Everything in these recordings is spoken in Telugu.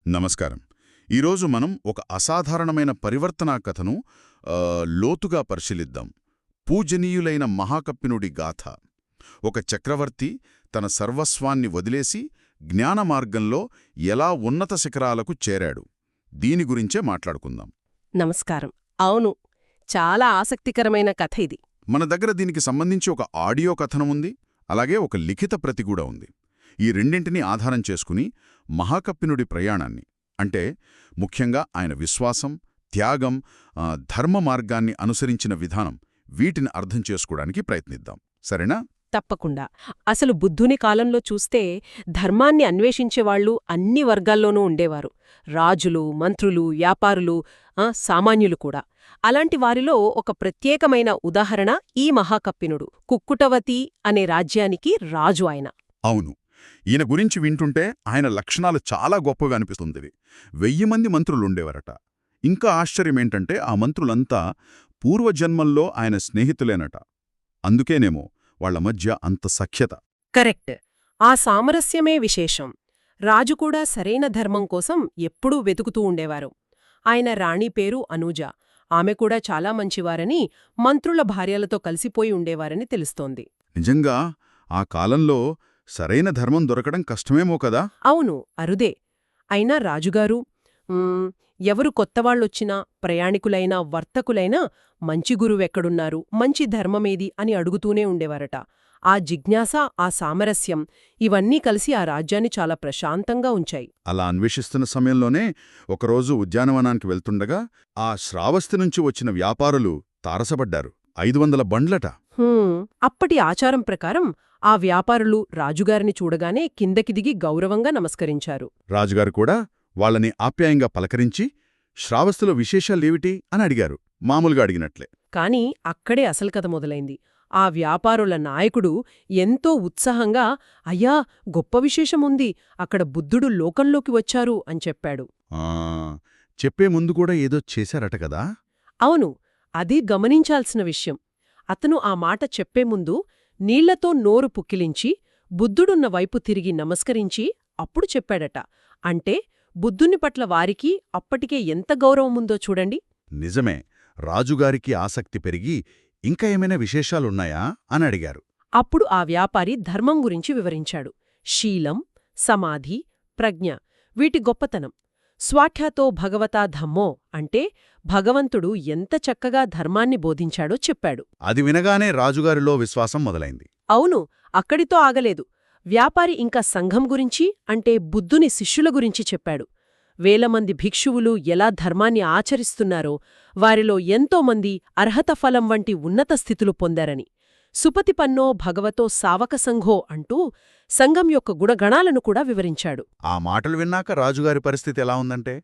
నమస్కారం. ఈరోజు మనం ఒక అసాధారణమైన పరివర్తనా కథను లోతుగా పరిశీలిద్దాం. పూజనీయులైన మహాకప్పినుడి గాథ. ఒక చక్రవర్తి తన సర్వస్వాన్ని వదిలేసి జ్ఞాన మార్గంలో ఎలా ఉన్నత శిఖరాలకు చేరాడు. దీని గురించే మాట్లాడుకుందాం. నమస్కారం. అవును, చాలా ఆసక్తికరమైన కథ ఇది. మన దగ్గర దీనికి సంబంధించి ఒక ఆడియో కథనం ఉంది, అలాగే ఒక లిఖిత ప్రతి కూడా ఉంది. ఈ రెండింటినీ ఆధారం చేసుకుని మహాకప్పినుడి ప్రయాణాన్ని, అంటే ముఖ్యంగా ఆయన విశ్వాసం, త్యాగం, ధర్మ మార్గాన్ని అనుసరించిన విధానం, వీటిని అర్థం చేసుకోవడానికి ప్రయత్నిద్దాం. సరేనా? తప్పకుండా. అసలు బుద్ధుని కాలంలో చూస్తే ధర్మాన్ని అన్వేషించేవాళ్లు అన్ని వర్గాల్లోనూ ఉండేవారు. రాజులు, మంత్రులు, వ్యాపారులు, సామాన్యులు కూడా. అలాంటి వారిలో ఒక ప్రత్యేకమైన ఉదాహరణ ఈ మహాకప్పినుడు. కుక్కుటవతి అనే రాజ్యానికి రాజు ఆయన. అవును. ఈయన గురించి వింటుంటే ఆయన లక్షణాలు చాలా గొప్పగా అనిపిస్తుంది. 1000 మంది మంత్రులుండేవారట. ఇంకా ఆశ్చర్యమేంటంటే ఆ మంత్రులంతా పూర్వజన్మల్లో ఆయన స్నేహితులేనట. అందుకేనేమో వాళ్ల మధ్య అంత సఖ్యత. కరెక్ట్. ఆ సామరస్యమే విశేషం. రాజు కూడా సరైన ధర్మం కోసం ఎప్పుడూ వెతుకుతూ ఉండేవారు. ఆయన రాణి పేరు అనూజ. ఆమె కూడా చాలా మంచివారని, మంత్రుల భార్యలతో కలిసిపోయి ఉండేవారని తెలుస్తోంది. నిజంగా ఆ కాలంలో సరైన ధర్మం దొరకడం కష్టమేమో కదా? అవును, అరుదే. అయినా రాజుగారు ఎవరు కొత్తవాళ్లొచ్చినా, ప్రయాణికులైనా, వర్తకులైనా మంచి గురువెక్కడున్నారు, మంచి ధర్మమేది అని అడుగుతూనే ఉండేవారట. ఆ జిజ్ఞాస, ఆ సామరస్యం, ఇవన్నీ కలిసి ఆ రాజ్యాన్ని చాలా ప్రశాంతంగా ఉంచాయి. అలా అన్వేషిస్తున్న సమయంలోనే ఒకరోజు ఉద్యానవనానికి వెళ్తుండగా ఆ శ్రావస్తి నుంచి వచ్చిన వ్యాపారులు తారసపడ్డారు. 500 బండ్లట. అప్పటి ఆచారం ప్రకారం ఆ వ్యాపారులు రాజుగారిని చూడగానే కిందకి దిగి గౌరవంగా నమస్కరించారు. రాజుగారు కూడా వాళ్ళని ఆప్యాయంగా పలకరించి శ్రావస్తిలో విశేషాలేమిటి అని అడిగారు, మామూలుగా అడిగినట్లే. కాని అక్కడే అసలు కథ మొదలైంది. ఆ వ్యాపారుల నాయకుడు ఎంతో ఉత్సాహంగా, అయ్యా, గొప్ప విశేషముంది, అక్కడ బుద్ధుడు లోకంలోకి వచ్చారు అని చెప్పాడు. చెప్పే ముందు కూడా ఏదో చేశారట కదా? అవును, అది గమనించాల్సిన విషయం. అతను ఆ మాట చెప్పే ముందు నీళ్లతో నోరు పుక్కిలించి బుద్ధుడున్న వైపు తిరిగి నమస్కరించి అప్పుడు చెప్పాడట. అంటే బుద్ధుని పట్ల వారికి అప్పటికే ఎంత గౌరవముందో చూడండి. నిజమే. రాజుగారికి ఆసక్తి పెరిగి ఇంకా ఏమైనా విశేషాలున్నాయా అని అడిగారు. అప్పుడు ఆ వ్యాపారి ధర్మం గురించి వివరించాడు. శీలం, సమాధి, ప్రజ్ఞ, వీటి గొప్పతనం. స్వాఖ్యాతో భగవతా ధమ్మో అంటే భగవంతుడు ఎంత చక్కగా ధర్మాన్ని బోధించాడో చెప్పాడు. అది వినగానే రాజుగారిలో విశ్వాసం మొదలైంది. అవును, అక్కడితో ఆగలేదు. వ్యాపారి ఇంకా సంఘం గురించి, అంటే బుద్ధుని శిష్యుల గురించి చెప్పాడు. వేలమంది భిక్షువులు ఎలా ధర్మాన్ని ఆచరిస్తున్నారో, వారిలో ఎంతోమంది అర్హత ఫలం వంటి ఉన్నత స్థితులు పొందారని. సుపతిపన్నో భగవతో సావక సంఘో అంటూ సంఘం యొక్క గుణగణాలను కూడా వివరించాడు. ఆ మాటలు విన్నాక రాజుగారి పరిస్థితి ఎలా ఉందంటే,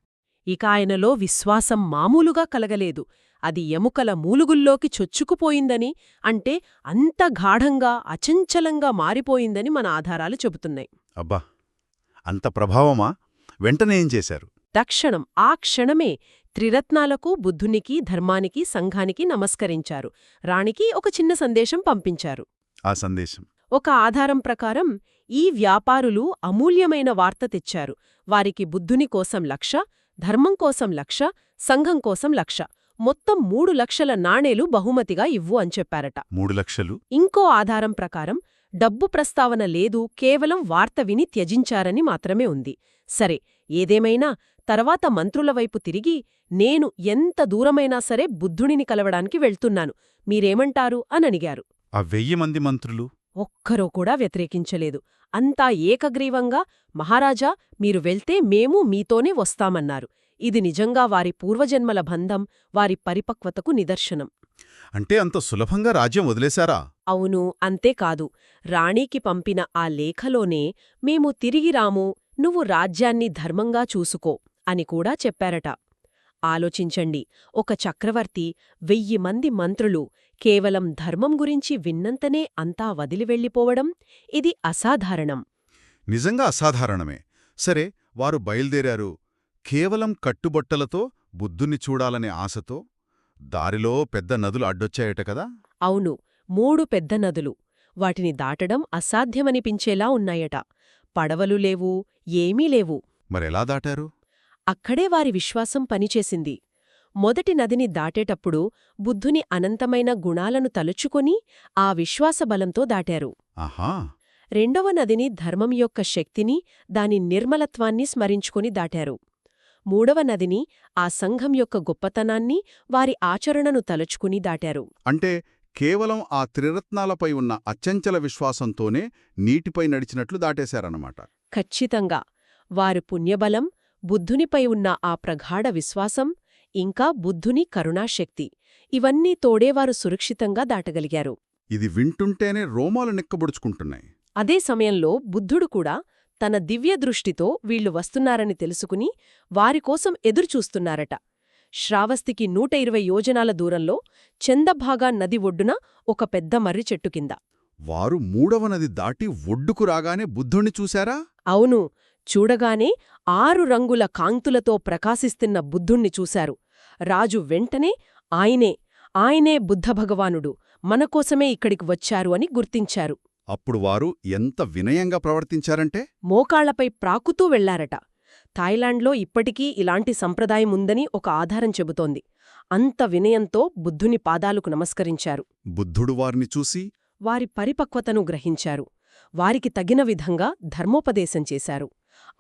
ఇక ఆయనలో విశ్వాసం మామూలుగా కలగలేదు. అది ఎముకల మూలుగుల్లోకి చొచ్చుకుపోయిందని, అంటే అంత గాఢంగా, అచంచలంగా మారిపోయిందని మన ఆధారాలు చెబుతున్నాయి. అబ్బా, అంత ప్రభావమా? వెంటనే ఏం చేశారు? తక్షణం, ఆ క్షణమే త్రిరత్నాలకు, బుద్ధునికి, ధర్మానికి, సంఘానికి నమస్కరించారు. రాణికి ఒక చిన్న సందేశం పంపించారు. ఆ సందేశం? ఒక ఆధారం ప్రకారం ఈ వ్యాపారులు అమూల్యమైన వార్త తెచ్చారు. వారికి బుద్ధుని కోసం 1,00,000, ధర్మం కోసం 1,00,000, సంఘం కోసం 1,00,000, మొత్తం 3,00,000 నాణేలు బహుమతిగా ఇవ్వు అని చెప్పారట. 3,00,000? ఇంకో ఆధారం ప్రకారం డబ్బు ప్రస్తావన లేదు, కేవలం వార్త విని త్యజించారని మాత్రమే ఉంది. సరే, ఏదేమైనా తర్వాత మంత్రుల వైపు తిరిగి, నేను ఎంత దూరమైనా సరే బుద్ధుడిని కలవడానికి వెళ్తున్నాను, మీరేమంటారు అని అడిగారు. ఆ 1000 మంది మంత్రులు ఒక్కరూ కూడా వ్యతిరేకించలేదు. అంతా ఏకగ్రీవంగా, మహారాజా, మీరు వెళ్తే మేము మీతోనే వస్తామన్నారు. ఇది నిజంగా వారి పూర్వజన్మల బంధం, వారి పరిపక్వతకు నిదర్శనం. అంటే అంత సులభంగా రాజ్యం వదిలేశారా? అవును, అంతేకాదు. రాణీకి పంపిన ఆ లేఖలోనే, మేము తిరిగి రాము, నువ్వు రాజ్యాన్ని ధర్మంగా చూసుకో అని కూడా చెప్పారట. ఆలోచించండి, ఒక చక్రవర్తి, 1000 మంది మంత్రులు కేవలం ధర్మం గురించి విన్నంతనే అంతా వదిలివెళ్ళిపోవడం, ఇది అసాధారణం. నిజంగా అసాధారణమే. సరే, వారు బయల్దేరారు. కేవలం కట్టుబట్టలతో, బుద్ధుని చూడాలనే ఆశతో. దారిలో పెద్ద నదులు అడ్డొచ్చాయట కదా? అవును, 3 పెద్ద నదులు. వాటిని దాటడం అసాధ్యమనిపించేలా ఉన్నాయట. పడవలు లేవు, ఏమీ లేవు. మరెలా దాటారు? అక్కడే వారి విశ్వాసం పనిచేసింది. మొదటి నదిని దాటేటప్పుడు బుద్ధుని అనంతమైన గుణాలను తలుచుకొని ఆ విశ్వాసబలంతో దాటారు. ఆహా. రెండవ నదిని ధర్మం యొక్క శక్తిని, దాని నిర్మలత్వాన్ని స్మరించుకొని దాటారు. మూడవ నదిని ఆ సంఘం యొక్క గొప్పతనాన్ని, వారి ఆచరణను తలుచుకుని దాటారు. అంటే కేవలం ఆ త్రిరత్నాలపై ఉన్న అచంచల విశ్వాసంతోనే నీటిపై నడిచినట్లు దాటేశారన్నమాట. ఖచ్చితంగా. వారి పుణ్యబలం, బుద్ధునిపై ఉన్న ఆ ప్రగాఢ విశ్వాసం, ఇంకా బుద్ధుని కరుణాశక్తి ఇవన్నీ తోడేవారు సురక్షితంగా దాటగలిగారు. ఇది వింటుంటేనే రోమాలు నిక్కబొడుచుకుంటున్నాయి. అదే సమయంలో బుద్ధుడు కూడా తన దివ్య దృష్టితో వీళ్లు వస్తున్నారని తెలుసుకుని వారికోసం ఎదురుచూస్తున్నారట. శ్రావస్తికి 120 యోజనాల దూరంలో చందభాగా నది ఒడ్డున ఒక పెద్ద మర్రి చెట్టు కింద. వారు మూడవ నది దాటి ఒడ్డుకు రాగానే బుద్ధుణ్ణి చూశారా? అవును. చూడగానే 6 రంగుల కాంతులతో ప్రకాశిస్తున్న బుద్ధుణ్ణి చూశారు. రాజు వెంటనే ఆయనే బుద్ధభగవానుడు, మనకోసమే ఇక్కడికి వచ్చారు అని గుర్తించారు. అప్పుడు వారు ఎంత వినయంగా ప్రవర్తించారంటే మోకాళ్లపై ప్రాకుతూ వెళ్లారట. థాయిలాండ్లో ఇప్పటికీ ఇలాంటి సంప్రదాయం ఉందని ఒక ఆధారం చెబుతోంది. అంత వినయంతో బుద్ధుని పాదాలకు నమస్కరించారు. బుద్ధుడు వారిని చూసి వారి పరిపక్వతను గ్రహించారు. వారికి తగిన విధంగా ధర్మోపదేశం చేశారు.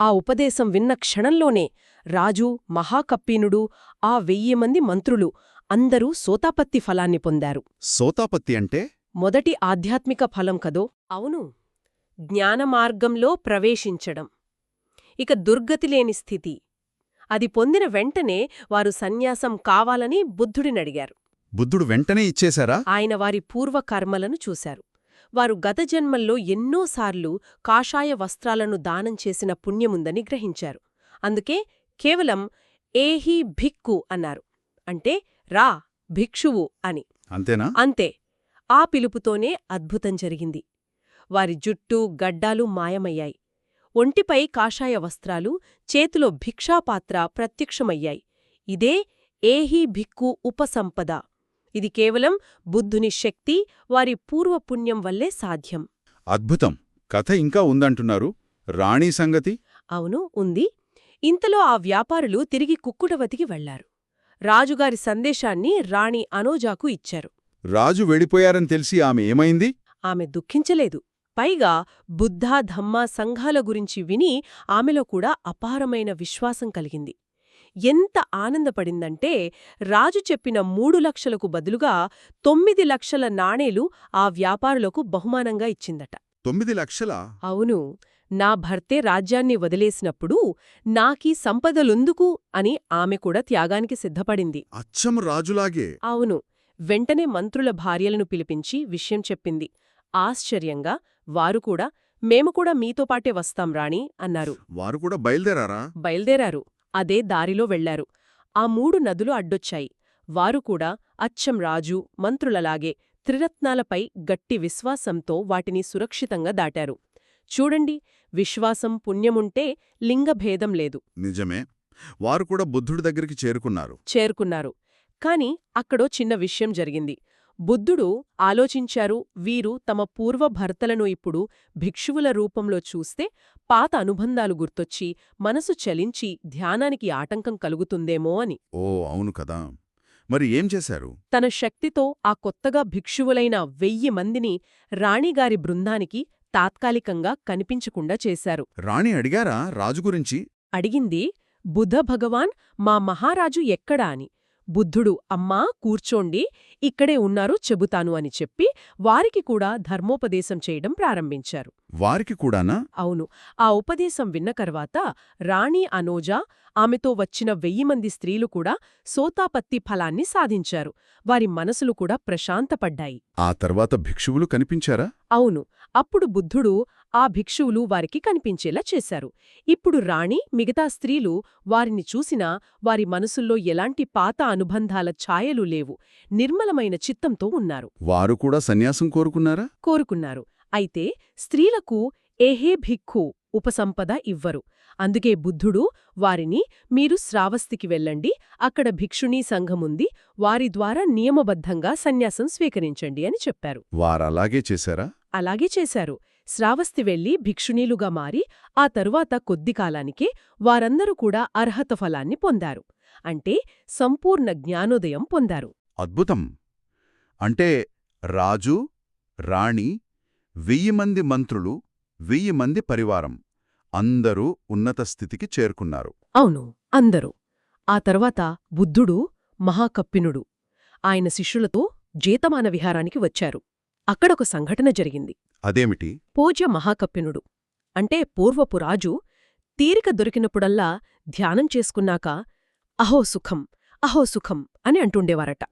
ఆ ఉపదేశం విన్న క్షణంలోనే రాజు, మహాకప్పీనుడు, ఆ 1000 మంది మంత్రులు అందరూ సోతాపత్తి ఫలాన్ని పొందారు. సోతాపత్తి అంటే మొదటి ఆధ్యాత్మిక ఫలం కదో. అవును, జ్ఞానమార్గంలో ప్రవేశించడం. ఇక దుర్గతిలేని స్థితి. అది పొందిన వెంటనే వారు సన్యాసం కావాలని బుద్ధుడినడిగారు. బుద్ధుడు వెంటనే ఇచ్చేశారా? ఆయన వారి పూర్వకర్మలను చూశారు. వారు గత జన్మల్లో ఎన్నోసార్లు కాషాయ వస్త్రాలను దానం చేసిన పుణ్యముందని గ్రహించారు. అందుకే కేవలం ఏహీ భిక్కు అన్నారు. అంటే రా భిక్షువు అని. అంతేనా? అంతే. ఆ పిలుపుతోనే అద్భుతం జరిగింది. వారి జుట్టు, గడ్డాలు మాయమయ్యాయి. ఒంటిపై కాషాయ వస్త్రాలు, చేతిలో భిక్షాపాత్ర ప్రత్యక్షమయ్యాయి. ఇదే ఏహీ భిక్కు ఉపసంపద. ఇది కేవలం బుద్ధుని శక్తి, వారి పూర్వపుణ్యం వల్లే సాధ్యం. అద్భుతం. కథ ఇంకా ఉందంటున్నారు. రాణి సంగతి? అవును, ఉంది. ఇంతలో ఆ వ్యాపారులు తిరిగి కుక్కుటవతికి వెళ్లారు. రాజుగారి సందేశాన్ని రాణి అనోజాకు ఇచ్చారు. రాజు వెళ్ళిపోయారని తెలిసి ఆమె ఏమైంది? ఆమె దుఃఖించలేదు. పైగా బుద్ధ, ధమ్మ, సంఘాల గురించి విని ఆమెలో కూడా అపారమైన విశ్వాసం కలిగింది. ఎంత ఆనందపడిందంటే రాజు చెప్పిన 3 లక్షలకు బదులుగా 9 లక్షల నాణేలు ఆ వ్యాపారులకు బహుమానంగా ఇచ్చిందట. 9 లక్షలా? అవును. నా భర్తే రాజ్యాన్ని వదిలేసినప్పుడు నాకీ సంపదలెందుకు అని ఆమె కూడా త్యాగానికి సిద్ధపడింది. అచ్చం రాజులాగే. అవును. వెంటనే మంత్రుల భార్యలను పిలిపించి విషయం చెప్పింది. ఆశ్చర్యంగా వారు కూడా మేము కూడా మీతోపాటే వస్తాం రాణీ అన్నారు. వారు కూడా బయల్దేరారా? బయల్దేరారు. అదే దారిలో వెళ్లారు. ఆ 3 నదులు అడ్డొచ్చాయి. వారు కూడా అచ్చం రాజు, మంత్రులలాగే త్రిరత్నాలపై గట్టి విశ్వాసంతో వాటిని సురక్షితంగా దాటారు. చూడండి, విశ్వాసం, పుణ్యముంటే లింగభేదం లేదు. నిజమే. వారు కూడా బుద్ధుడి దగ్గరికి చేరుకున్నారు. కాని అక్కడో చిన్న విషయం జరిగింది. బుద్ధుడు ఆలోచించారు, వీరు తమ పూర్వ భర్తలను ఇప్పుడు భిక్షువుల రూపంలో చూస్తే పాత అనుబంధాలు గుర్తొచ్చి మనసు చలించి ధ్యానానికి ఆటంకం కలుగుతుందేమో అని. ఓ అవును కదా. మరి ఏం చేశారు? తన శక్తితో ఆ కొత్తగా భిక్షువులైన 1000 మందిని రాణిగారి బృందానికి తాత్కాలికంగా కనిపించకుండా చేశారు. రాణి అడిగారా రాజు గురించి? అడిగింది, బుద్ధ భగవాన్, మా మహారాజు ఎక్కడా అని. బుద్ధుడు, అమ్మా కూర్చోండి, ఇక్కడే ఉన్నారు, చెబుతాను అని చెప్పి వారికి కూడా ధర్మోపదేశం చేయడం ప్రారంభించారు. వారికి కూడానా? అవును. ఆ ఉపదేశం విన్న తర్వాత రాణి అనోజా, ఆమెతో వచ్చిన 1000 మంది స్త్రీలు కూడా సోతాపత్తి ఫలాన్ని సాధించారు. వారి మనసులు కూడా ప్రశాంతపడ్డాయి. ఆ తర్వాత భిక్షువులు కనిపించారా? అవును. అప్పుడు బుద్ధుడు ఆ భిక్షువులు వారికి కనిపించేలా చేశారు. ఇప్పుడు రాణి, మిగతా స్త్రీలు వారిని చూసినా వారి మనసుల్లో ఎలాంటి పాత అనుబంధాల ఛాయలు లేవు. నిర్మలమైన చిత్తంతో ఉన్నారు. వారు కూడా సన్యాసం కోరుకున్నారు. అయితే స్త్రీలకు ఏహే భిక్ఖు ఉపసంపద ఇవ్వరు. అందుకే బుద్ధుడు వారిని, మీరు శ్రావస్తికి వెళ్ళండి, అక్కడ భిక్షుణీ సంఘముంది, వారి ద్వారా నియమబద్ధంగా సన్యాసం స్వీకరించండి అని చెప్పారు. వారలాగే చేశారా? అలాగే చేశారు. శ్రావస్తి వెళ్లి భిక్షుణీలుగా మారి ఆ తరువాత కొద్ది కాలానికే వారందరూ కూడా అర్హత ఫలాన్ని పొందారు. అంటే సంపూర్ణ జ్ఞానోదయం పొందారు. అద్భుతం. అంటే రాజు, రాణి, 1000 మంది మంత్రులు, 1000 మంది పరివారం అందరూ ఉన్నత స్థితికి చేరుకున్నారు. అవును, అందరూ. ఆ తర్వాత బుద్ధుడు మహాకప్పినుడు ఆయన శిష్యులతో జేతమాన విహారానికి వచ్చారు. అక్కడొక సంఘటన జరిగింది. అదేమిటి? పూజ్య మహాకప్పినుడు అంటే పూర్వపు రాజు తీరిక దొరికినప్పుడల్లా ధ్యానం చేసుకున్నాక అహో సుఖం, అహో సుఖం అని అంటుండేవారట.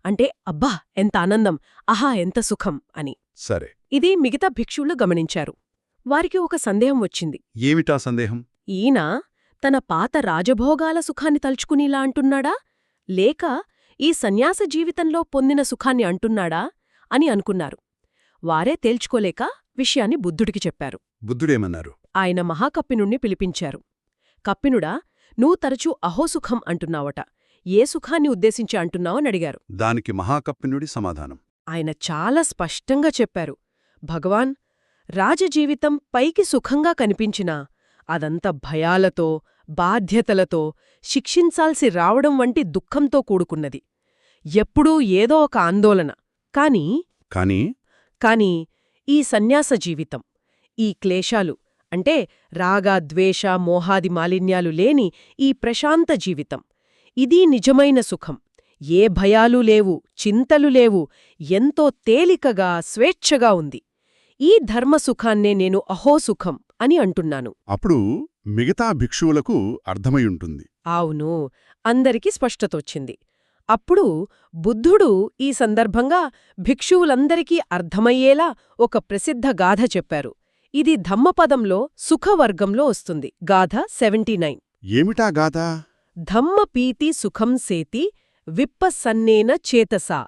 అంటే అబ్బా ఎంత ఆనందం, ఆహా ఎంత సుఖం అని. సరే, ఇది మిగతా భిక్షువులు గమనించారు. వారికి ఒక సందేహం వచ్చింది. ఏమిటా సందేహం? ఈయన తన పాత రాజభోగాల సుఖాన్ని తలుచుకునిలా అంటున్నాడా, లేక ఈ సన్యాస జీవితంలో పొందిన సుఖాన్ని అంటున్నాడా అని అనుకున్నారు. వారే తేల్చుకోలేక విషయాన్ని బుద్ధుడికి చెప్పారు. బుద్ధుడేమన్నారు? ఆయన మహాకప్పినుణ్ణి పిలిపించారు. కప్పినుడా, నువ్వు తరచూ అహోసుఖం అంటున్నావట, ఏ సుఖాన్ని ఉద్దేశించి అంటున్నావనడిగారు. దానికి మహాకప్పినుడి సమాధానం ఆయన చాలా స్పష్టంగా చెప్పారు. భగవాన్, రాజజీవితం పైకి సుఖంగా కనిపించినా అదంతా భయాలతో, బాధ్యతలతో, శిక్షించాల్సి రావడం వంటి దుఃఖంతో కూడుకున్నది. ఎప్పుడూ ఏదో ఒక ఆందోళన. కాని ఈ సన్యాస జీవితం, ఈ క్లేశాలు అంటే రాగ, ద్వేష, మోహాది మాలిన్యాలు లేని ఈ ప్రశాంత జీవితం, ఇది నిజమైన సుఖం. ఏ భయాలూ లేవు, చింతలు లేవు, ఎంతో తేలికగా, స్వేచ్ఛగా ఉంది. ఈ ధర్మసుఖాన్నే నేను అహోసుఖం అని అంటున్నాను. అప్పుడు మిగతా భిక్షువులకు అర్థమయుంటుంది. అవును, అందరికీ స్పష్టతొచ్చింది. అప్పుడు బుద్ధుడు ఈ సందర్భంగా భిక్షువులందరికీ అర్థమయ్యేలా ఒక ప్రసిద్ధ గాథ చెప్పారు. ఇది ధమ్మపదంలో సుఖవర్గంలో వస్తుంది. గాథ 79. ఏమిటా గాథ? ధమ్మపీతి సుఖం సేతి విప్పసన్నేన చేతసా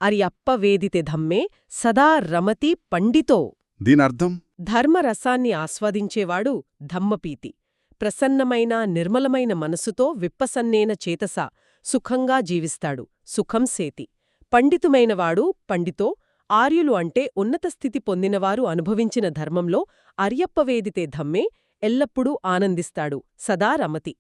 అర్యప్పవేదితే ధమ్మే సదా రమతి పండితో. దీనర్థం? ధర్మరసాన్ని ఆస్వాదించేవాడు ధమ్మపీతి, ప్రసన్నమైన నిర్మలమైన మనసుతో విప్పసన్నేన చేతసా సుఖంగా జీవిస్తాడు. సుఖం సేతి. పండితుమైనవాడు పండితో, ఆర్యులు అంటే ఉన్నత స్థితి పొందినవారు అనుభవించిన ధర్మంలో అర్యప్పవేదితే ధమ్మే ఎల్లప్పుడూ ఆనందిస్తాడు. సదా రమతి.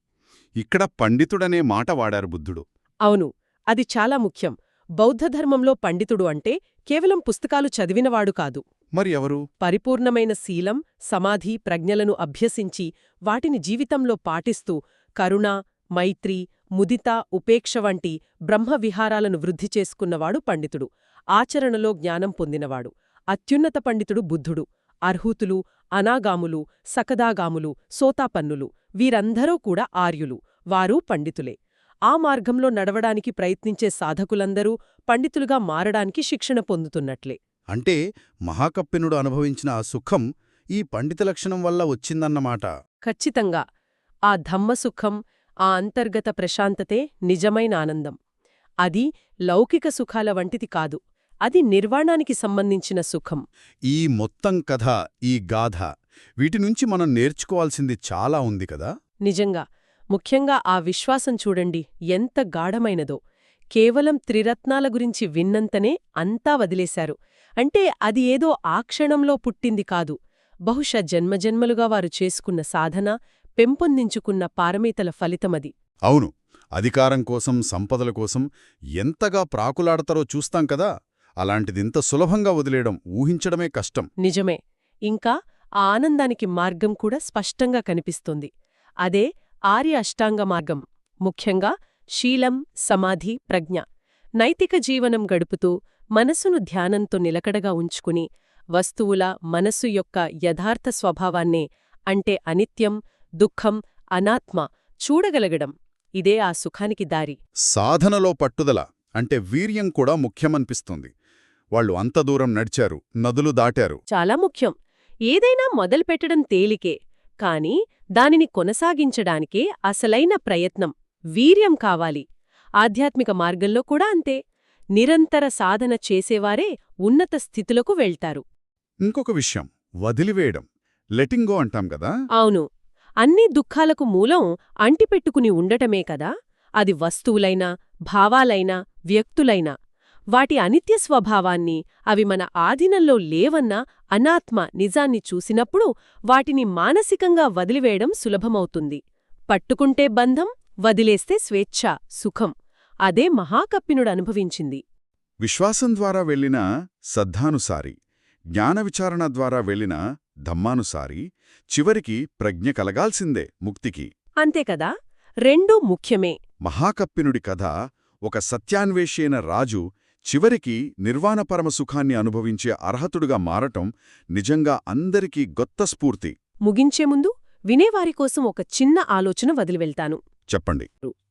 ఇక్కడ పండితుడనే మాట వాడారు బుద్ధుడు. అవును, అది చాలా ముఖ్యం. బౌద్ధధర్మంలో పండితుడు అంటే కేవలం పుస్తకాలు చదివినవాడు కాదు. మరి ఎవరు? పరిపూర్ణమైన శీలం, సమాధి, ప్రజ్ఞలను అభ్యసించి వాటిని జీవితంలో పాటిస్తూ కరుణ, మైత్రి, ముదిత, ఉపేక్ష వంటి బ్రహ్మవిహారాలను వృద్ధి చేసుకున్నవాడు పండితుడు. ఆచరణలో జ్ఞానం పొందినవాడు. అత్యున్నత పండితుడు బుద్ధుడు. అర్హూతులు, అనాగాములు, సకదాగాములు, సోతాపన్నులు వీరందరూ కూడా ఆర్యులు. వారూ పండితులే. ఆ మార్గంలో నడవడానికి ప్రయత్నించే సాధకులందరూ పండితులుగా మారడానికి శిక్షణ పొందుతున్నట్లే. అంటే మహాకప్పినుడు అనుభవించిన ఆ సుఖం ఈ పండిత లక్షణం వల్ల వచ్చిందన్నమాట. ఖచ్చితంగా. ఆ ధమ్మసుఖం, ఆ అంతర్గత ప్రశాంతతే నిజమైన ఆనందం. అది లౌకిక సుఖాల వంటిది కాదు. అది నిర్వాణానికి సంబంధించిన సుఖం. ఈ మొత్తం కథ, ఈ గాథ, వీటి నుంచి మనం నేర్చుకోవాల్సింది చాలా ఉంది కదా. నిజంగా. ముఖ్యంగా ఆ విశ్వాసం చూడండి ఎంత గాఢమైనదో. కేవలం త్రిరత్నాల గురించి విన్నంతనే అంతా వదిలేశారు. అంటే అది ఏదో ఆ క్షణంలో పుట్టింది కాదు. బహుశా జన్మజన్మలుగా వారు చేసుకున్న సాధన, పెంపొందించుకున్న పారమితల ఫలితమది. అవును, అధికారం కోసం, సంపదల కోసం ఎంతగా ప్రాకులాడతారో చూస్తాం కదా. అలాంటిదింత సులభంగా వదిలేయడం ఊహించడమే కష్టం. నిజమే. ఇంకా ఆ ఆనందానికి మార్గం కూడా స్పష్టంగా కనిపిస్తుంది. అదే ఆర్య అష్టాంగ మార్గం. ముఖ్యంగా శీలం, సమాధి, ప్రజ్ఞ. నైతిక జీవనం గడుపుతూ మనసును ధ్యానంతో నిలకడగా ఉంచుకుని వస్తువుల, మనస్సు యొక్క యథార్థ స్వభావాన్నే, అంటే అనిత్యం, దుఃఖం, అనాత్మ చూడగలగడం. ఇదే ఆ సుఖానికి దారి. సాధనలో పట్టుదల అంటే వీర్యం కూడా ముఖ్యమనిపిస్తుంది. వాళ్ళు అంత దూరం నడిచారు, నదులు దాటారు. చాలా ముఖ్యం. ఏదైనా మొదలుపెట్టడం తేలికే, కాని దానిని కొనసాగించడానికే అసలైన ప్రయత్నం, వీర్యం కావాలి. ఆధ్యాత్మిక మార్గంలో కూడా అంతే. నిరంతర సాధన చేసేవారే ఉన్నత స్థితులకు వెళ్తారు. ఇంకొక విషయం, వదిలివేయడం, లెటింగ్ గో అంటాం కదా. అవును. అన్ని దుఃఖాలకు మూలం అంటిపెట్టుకుని ఉండటమే కదా. అది వస్తువులైనా, భావాలైనా, వ్యక్తులైనా. వాటి అనిత్య స్వభావాన్ని, అవి మన ఆధీనంలో లేవన్న అనాత్మ నిజాన్ని చూసినప్పుడు వాటిని మానసికంగా వదిలివేయడం సులభమవుతుంది. పట్టుకుంటే బంధం, వదిలేస్తే స్వేచ్ఛ, సుఖం. అదే మహాకప్పినుడు అనుభవించింది. విశ్వాసం ద్వారా వెళ్ళిన సద్ధానుసారి, జ్ఞాన విచారణ ద్వారా వెళ్ళిన ధమ్మానుసారి, చివరికి ప్రజ్ఞ కలగాల్సిందే ముక్తికి. అంతేకదా, రెండూ ముఖ్యమే. మహాకప్పినుడి కథ ఒక సత్యాన్వేషైన రాజు చివరికి నిర్వాణపరమ సుఖాన్ని అనుభవించే అర్హతుడుగా మారటం నిజంగా అందరికీ గొప్ప స్ఫూర్తి. ముగించే ముందు వినేవారి కోసం ఒక చిన్న ఆలోచన వదిలివెళ్తాను. చెప్పండి.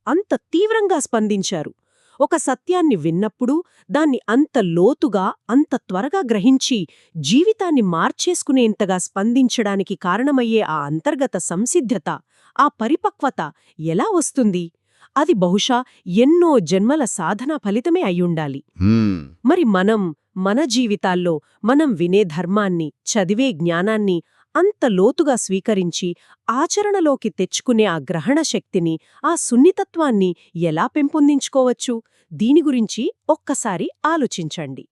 అంత తీవ్రంగా స్పందించారు. ఒక సత్యాన్ని విన్నప్పుడు దాన్ని అంత లోతుగా, అంత త్వరగా గ్రహించి జీవితాన్ని మార్చేసుకునేంతగా స్పందించడానికి కారణమయ్యే ఆ అంతర్గత సంసిద్ధత, ఆ పరిపక్వత ఎలా వస్తుంది? అది బహుశా ఎన్నో జన్మల సాధనా ఫలితమే అయ్యుండాలి. మరి మన జీవితాల్లో మనం వినే ధర్మాన్ని, చదివే జ్ఞానాన్ని అంత లోతుగా స్వీకరించి ఆచరణలోకి తెచ్చుకునే ఆ గ్రహణ శక్తిని, ఆ సున్నితత్వాన్ని ఎలా పెంపొందించుకోవచ్చు? దీని గురించి ఒక్కసారి ఆలోచించండి.